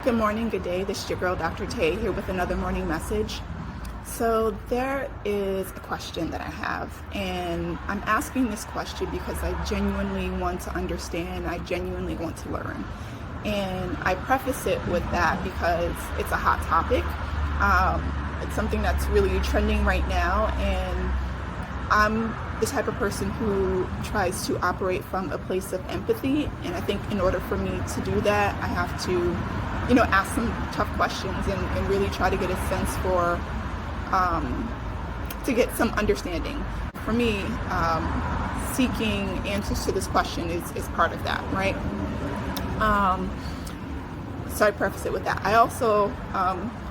Good morning, good day. This is your girl, Dr. Tay, here with another morning message. So there is a question that I have, and I'm asking this question because I genuinely want to understand, I genuinely want to learn. And I preface it with that because it's a hot topic. It's something that's really trending right now, and I'm the type of person who tries to operate from a place of empathy. And I think in order for me to do that, I have to ask some tough questions and really try to get a sense for, to get some understanding. For me, seeking answers to this question is part of that, right? So I preface it with that. I also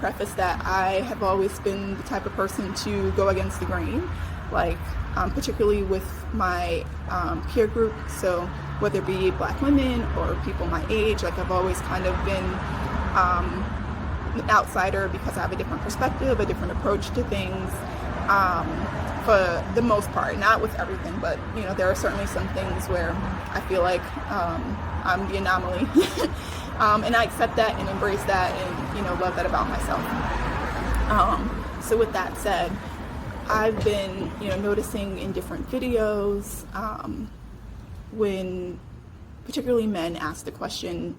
preface that I have always been the type of person to go against the grain, like particularly with my peer group. So whether it be Black women or people my age, like I've always kind of been an outsider because I have a different perspective, a different approach to things, for the most part, not with everything, but there are certainly some things where I feel like I'm the anomaly. And I accept that and embrace that and love that about myself. So with that said, I've been noticing in different videos when particularly men ask the question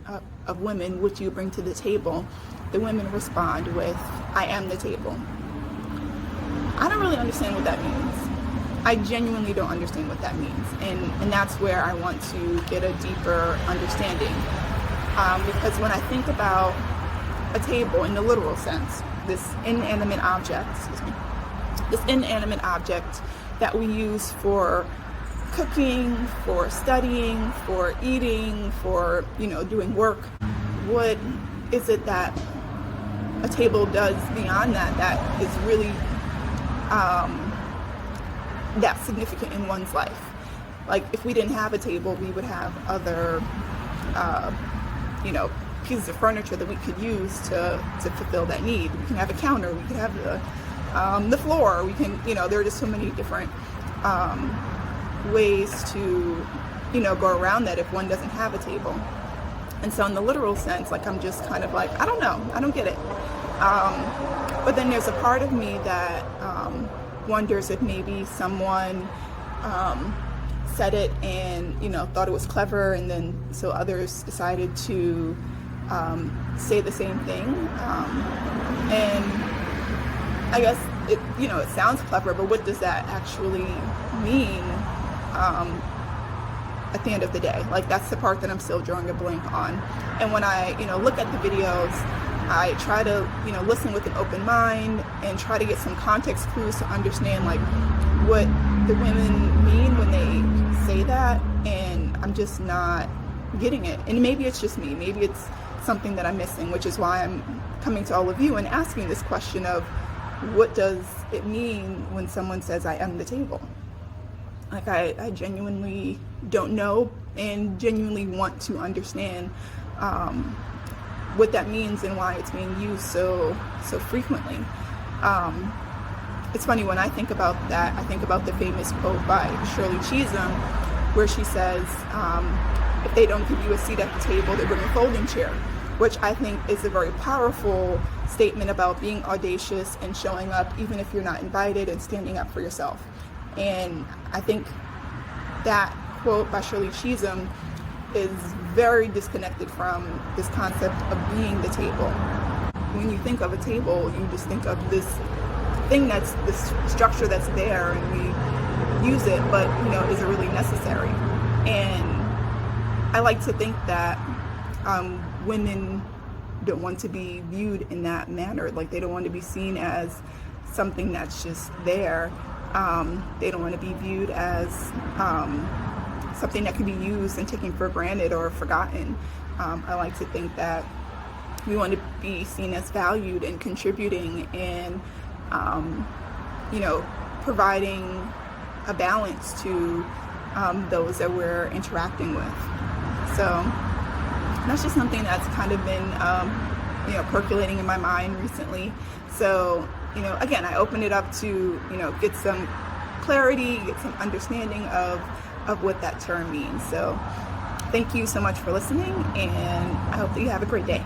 of women, what do you bring to the table? The women respond with, I am the table. I don't really understand what that means. I genuinely don't understand what that means. And that's where I want to get a deeper understanding. Because when I think about a table in the literal sense, this inanimate object that we use for cooking, for studying, for eating, for doing work, what is it that a table does beyond that is really that significant in one's life? Like if we didn't have a table, we would have other pieces of furniture that we could use to fulfill that need. We can have a counter, we can have the floor, we can there are just so many different ways to go around that if one doesn't have a table. And so in the literal sense, like I'm just kind of like, I don't know, I don't get it. But then there's a part of me that wonders if maybe someone said it and thought it was clever, and then so others decided to say the same thing. And I guess it sounds clever, but what does that actually mean at the end of the day? Like that's the part that I'm still drawing a blank on. And when I look at the videos, I try to listen with an open mind and try to get some context clues to understand like what the women mean when they say that, and I'm just not getting it. And maybe it's just me, maybe it's something that I'm missing, which is why I'm coming to all of you and asking this question of what does it mean when someone says I am the table? Like I genuinely don't know and genuinely want to understand what that means and why it's being used so frequently. It's funny, when I think about that, I think about the famous quote by Shirley Chisholm where she says, if they don't give you a seat at the table, they bring a folding chair, which I think is a very powerful statement about being audacious and showing up even if you're not invited and standing up for yourself. And I think that quote by Shirley Chisholm is very disconnected from this concept of being the table. When you think of a table, you just think of this thing that's this structure that's there, and we use it, but is it really necessary? And I like to think that women don't want to be viewed in that manner. Like they don't want to be seen as something that's just there. They don't want to be viewed as something that can be used and taken for granted or forgotten. I like to think that we want to be seen as valued and contributing and providing a balance to those that we're interacting with. So that's just something that's kind of been percolating in my mind recently. So again, I opened it up to get some clarity, get some understanding of what that term means. So thank you so much for listening, and I hope that you have a great day.